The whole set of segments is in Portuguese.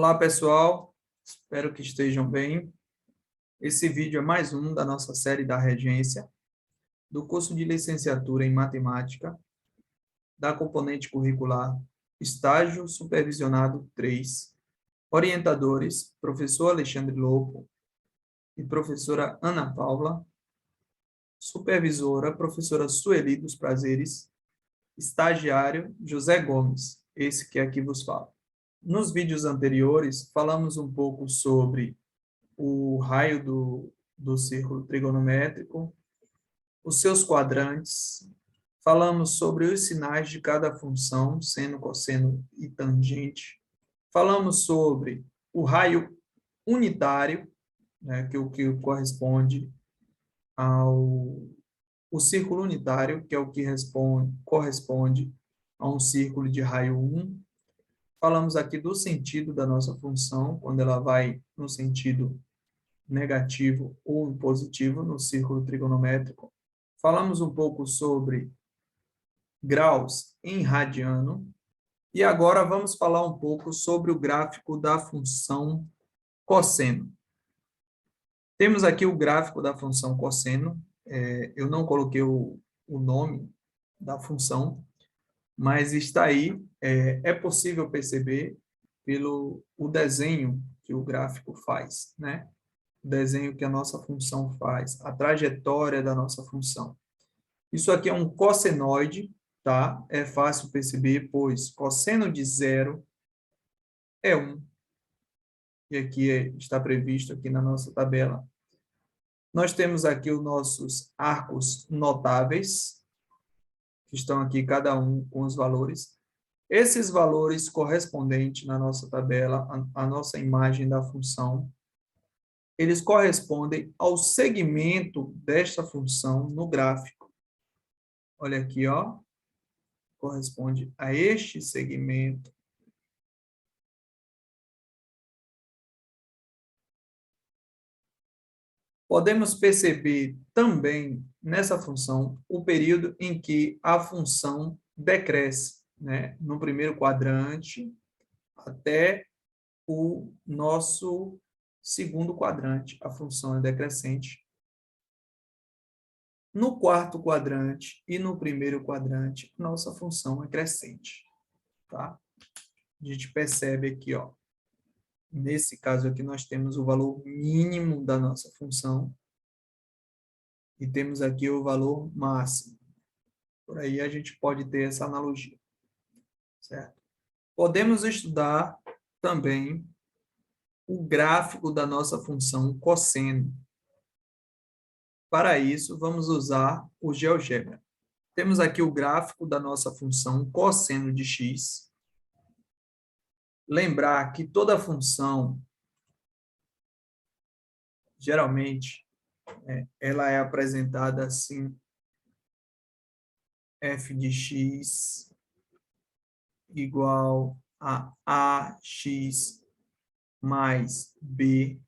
Olá, pessoal. Espero que estejam bem. Esse vídeo é mais um da nossa série da Regência, do curso de licenciatura em Matemática, da componente curricular Estágio Supervisionado 3. Orientadores, professor Alexandre Lopo e professora Ana Paula. Supervisora, professora Sueli dos Prazeres. Estagiário, José Gomes, esse que aqui vos fala. Nos vídeos anteriores, falamos um pouco sobre o raio do círculo trigonométrico, os seus quadrantes, falamos sobre os sinais de cada função, seno, cosseno e tangente, falamos sobre o raio unitário, né, que é o que corresponde ao o círculo unitário, que é o que corresponde a um círculo de raio 1. Falamos aqui do sentido da nossa função, quando ela vai no sentido negativo ou positivo no círculo trigonométrico. Falamos um pouco sobre graus em radiano. E agora vamos falar um pouco sobre o gráfico da função cosseno. Temos aqui o gráfico da função cosseno. Eu não coloquei o nome da função, mas está aí. É possível perceber pelo o desenho que o gráfico faz, né? O desenho que a nossa função faz, a trajetória da nossa função. Isso aqui é um cossenoide, tá? É fácil perceber, pois cosseno de zero é 1. E aqui está previsto aqui na nossa tabela. Nós temos aqui os nossos arcos notáveis, que estão aqui cada um com os valores. Esses valores correspondentes na nossa tabela, a nossa imagem da função, eles correspondem ao segmento desta função no gráfico. Olha aqui, ó, corresponde a este segmento. Podemos perceber também nessa função o período em que a função decresce, né? No primeiro quadrante até o nosso segundo quadrante, a função é decrescente. No quarto quadrante e no primeiro quadrante, nossa função é crescente, tá? A gente percebe aqui, ó, nesse caso aqui nós temos o valor mínimo da nossa função e temos aqui o valor máximo. Por aí a gente pode ter essa analogia, certo? Podemos estudar também o gráfico da nossa função cosseno. Para isso, vamos usar o GeoGebra. Temos aqui o gráfico da nossa função cosseno de x. Lembrar que toda função, geralmente, ela é apresentada assim, f de x igual a ax mais b.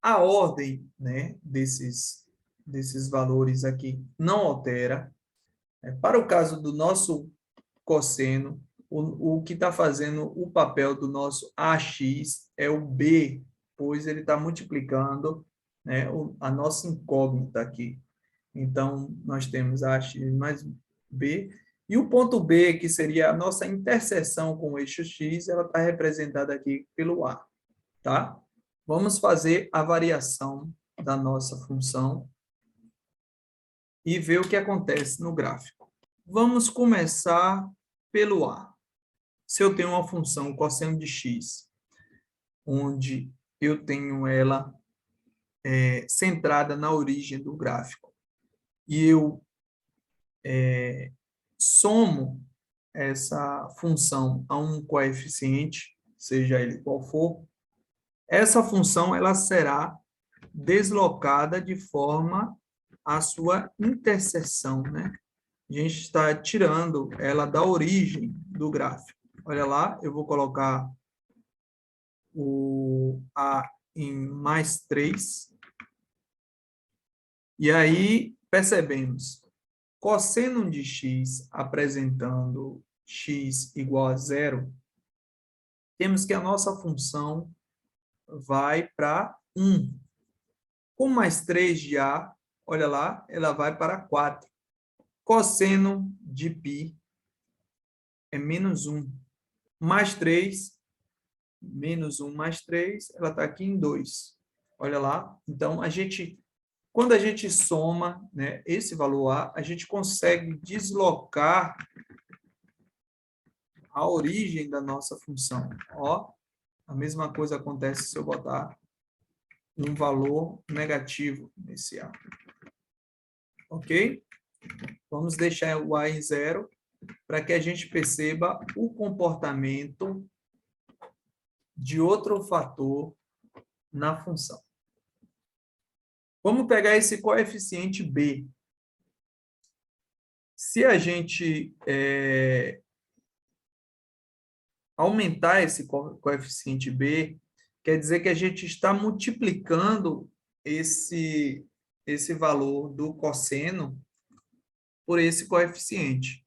A ordem, né, desses valores aqui não altera. Para o caso do nosso cosseno, o que está fazendo o papel do nosso AX é o B, pois ele está multiplicando, né, a nossa incógnita aqui. Então, nós temos AX mais B, e o ponto B, que seria a nossa interseção com o eixo X, ela está representada aqui pelo A, tá? Vamos fazer a variação da nossa função e ver o que acontece no gráfico. Vamos começar pelo A. Se eu tenho uma função cosseno de x, onde eu tenho ela centrada na origem do gráfico, e eu somo essa função a um coeficiente, seja ele qual for, essa função ela será deslocada de forma à sua interseção, né? A gente está tirando ela da origem do gráfico. Olha lá, eu vou colocar o A em mais 3. E aí, percebemos, cosseno de x apresentando x igual a 0, o temos que a nossa função vai para 1. Com mais 3 de A, olha lá, ela vai para 4. Cosseno de π é menos 1. Mais 3, menos 1 mais 3, ela está aqui em 2. Olha lá. Então, quando a gente soma, né, esse valor A gente consegue deslocar a origem da nossa função. Ó, a mesma coisa acontece se eu botar um valor negativo nesse A. Ok? Vamos deixar o A em 0 para que a gente perceba o comportamento de outro fator na função. Vamos pegar esse coeficiente B. Se a gente aumentar esse coeficiente B, quer dizer que a gente está multiplicando esse valor do cosseno por esse coeficiente.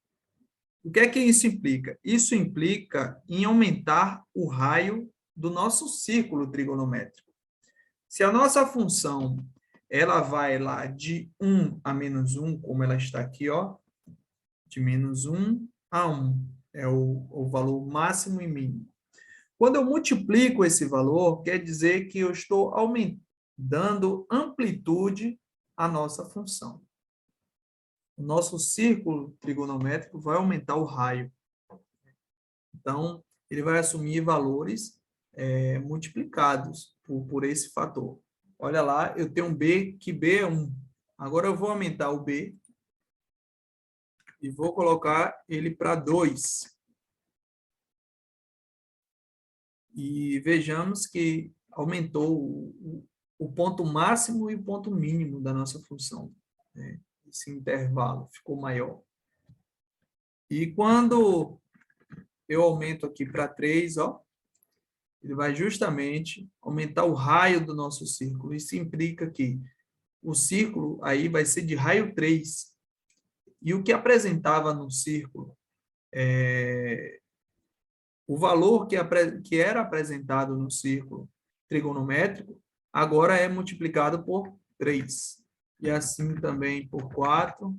O que é que isso implica? Isso implica em aumentar o raio do nosso círculo trigonométrico. Se a nossa função ela vai lá de 1 a menos 1, como ela está aqui, ó, de menos 1 a 1, é o valor máximo e mínimo. Quando eu multiplico esse valor, quer dizer que eu estou dando amplitude à nossa função. O nosso círculo trigonométrico vai aumentar o raio. Então, ele vai assumir valores multiplicados por esse fator. Olha lá, eu tenho um B, que B é 1. Agora eu vou aumentar o B e vou colocar ele para 2. E vejamos que aumentou o ponto máximo e o ponto mínimo da nossa função, né? Esse intervalo ficou maior. E quando eu aumento aqui para 3, ó, ele vai justamente aumentar o raio do nosso círculo. Isso implica que o círculo aí vai ser de raio 3. E o que apresentava no círculo, o valor que era apresentado no círculo trigonométrico, agora é multiplicado por 3. E assim também por 4,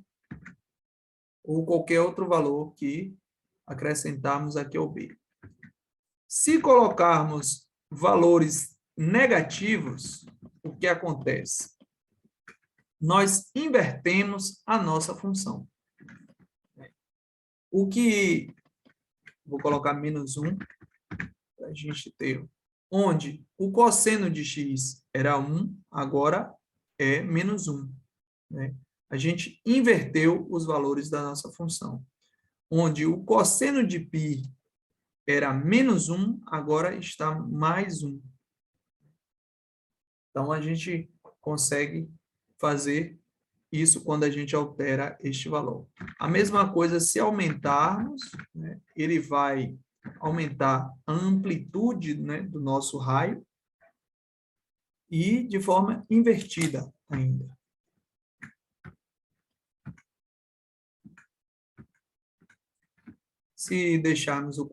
ou qualquer outro valor que acrescentarmos aqui ao B. Se colocarmos valores negativos, o que acontece? Nós invertemos a nossa função. Vou colocar menos 1, para a gente ter, onde o cosseno de x era 1, agora é menos 1. Né? A gente inverteu os valores da nossa função. Onde o cosseno de π era menos 1, agora está mais 1. Então, a gente consegue fazer isso quando a gente altera este valor. A mesma coisa, se aumentarmos, né, ele vai aumentar a amplitude, né, do nosso raio e de forma invertida ainda. Se deixarmos o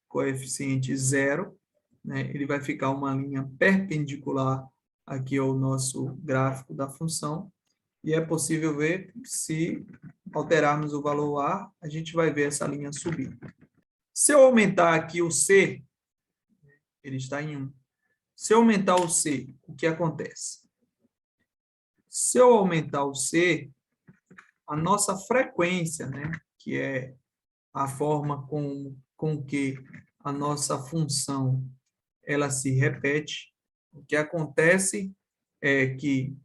coeficiente 0, né, ele vai ficar uma linha perpendicular aqui ao nosso gráfico da função, e é possível ver que se alterarmos o valor A, a gente vai ver essa linha subir. Se eu aumentar aqui o C, ele está em 1. Se eu aumentar o C, o que acontece? Se eu aumentar o C, a nossa frequência, né, que é a forma com que a nossa função ela se repete, o que acontece é que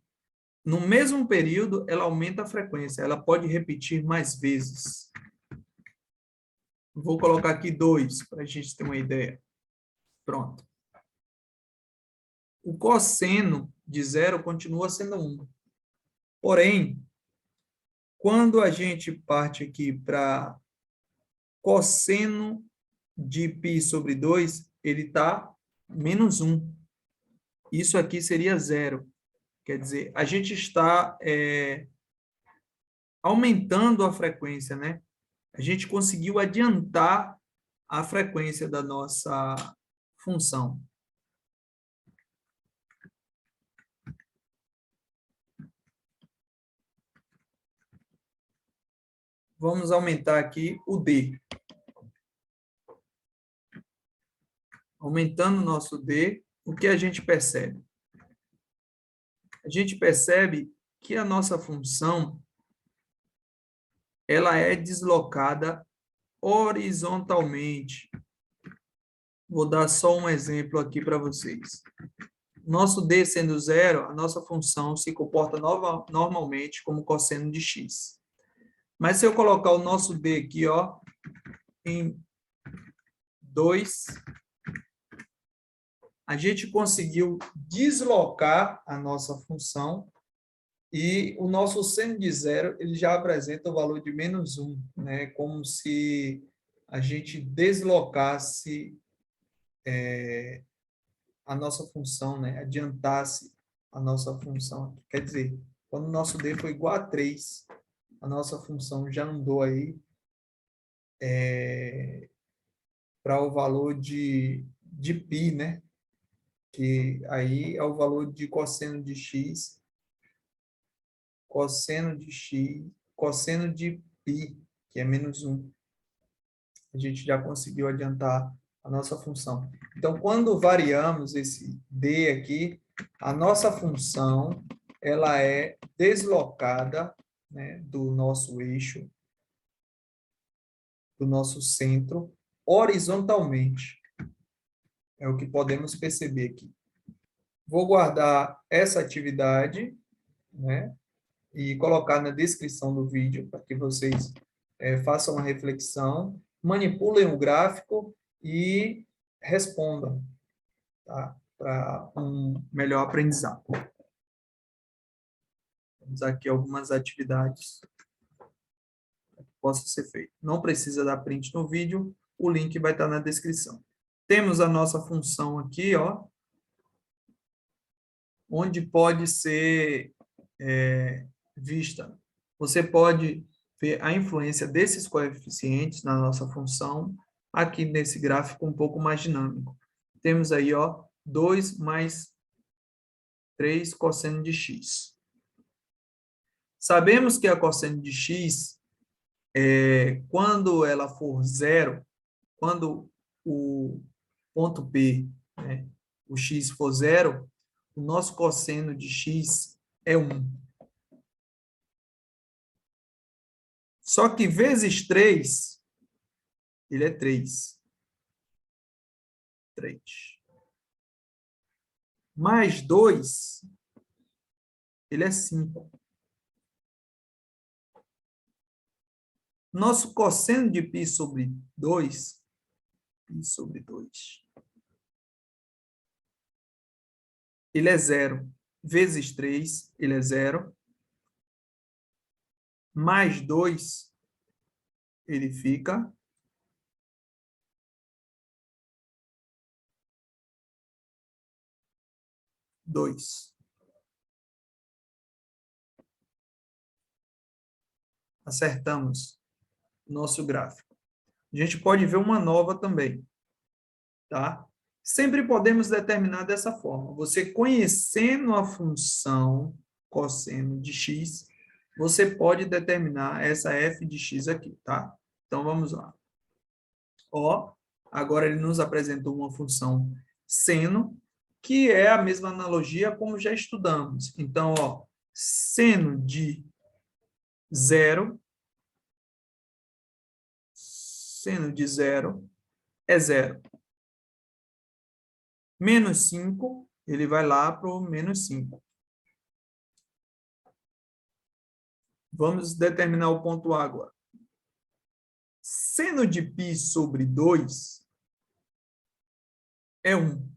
no mesmo período ela aumenta a frequência, ela pode repetir mais vezes. Vou colocar aqui 2 para a gente ter uma ideia. Pronto. O cosseno de 0 continua sendo 1. Porém, quando a gente parte aqui para cosseno de π sobre 2, ele está menos 1. Isso aqui seria 0. Quer dizer, a gente está aumentando a frequência, né? A gente conseguiu adiantar a frequência da nossa função. Vamos aumentar aqui o D. Aumentando o nosso D, o que a gente percebe? A gente percebe que a nossa função ela é deslocada horizontalmente. Vou dar só um exemplo aqui para vocês. Nosso D sendo zero, a nossa função se comporta normalmente como cosseno de x. Mas se eu colocar o nosso D aqui, ó, em 2, a gente conseguiu deslocar a nossa função e o nosso seno de zero ele já apresenta o valor de -1, né? Como se a gente deslocasse a nossa função, né? Adiantasse a nossa função. Quer dizer, quando o nosso D foi igual a 3, a nossa função já andou aí para o valor de π, né? Que aí é o valor de cosseno de x, cosseno de x, cosseno de π, que é -1. A gente já conseguiu adiantar a nossa função. Então, quando variamos esse D aqui, a nossa função ela é deslocada, né, do nosso eixo, do nosso centro, horizontalmente. É o que podemos perceber aqui. Vou guardar essa atividade, né, e colocar na descrição do vídeo para que vocês façam uma reflexão, manipulem o gráfico e respondam, tá? Para um melhor aprendizado. Temos aqui algumas atividades que possam ser feitas. Não precisa dar print no vídeo, o link vai estar na descrição. Temos a nossa função aqui, ó, onde pode ser vista. Você pode ver a influência desses coeficientes na nossa função aqui nesse gráfico um pouco mais dinâmico. Temos aí, ó, 2 mais 3 cosseno de x. Sabemos que a cosseno de x, quando ela for zero, quando o ponto P, né, o x for zero, o nosso cosseno de x é 1. Só que vezes 3, ele é 3. 3. Mais 2, ele é 5. Nosso cosseno de π sobre 2, ele é 0. Vezes 3, ele é 0. Mais 2, ele fica 2. Acertamos nosso gráfico. A gente pode ver uma nova também, tá? Sempre podemos determinar dessa forma. Você conhecendo a função cosseno de x, você pode determinar essa f de x aqui, tá? Então, vamos lá. Ó, agora ele nos apresentou uma função seno, que é a mesma analogia como já estudamos. Então, ó, seno de 0, seno de 0 é 0. Menos 5, ele vai lá para o menos 5. Vamos determinar o ponto A agora. Seno de π sobre 2 é 1.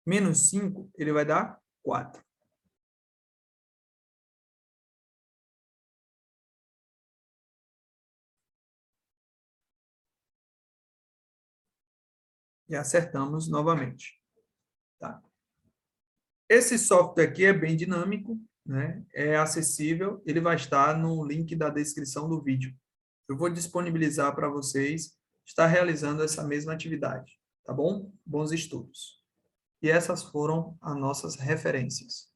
Menos 5, ele vai dar 4. E acertamos novamente. Tá? Esse software aqui é bem dinâmico, né? É acessível, ele vai estar no link da descrição do vídeo. Eu vou disponibilizar para vocês estar realizando essa mesma atividade. tá bom? Bons estudos. E essas foram as nossas referências.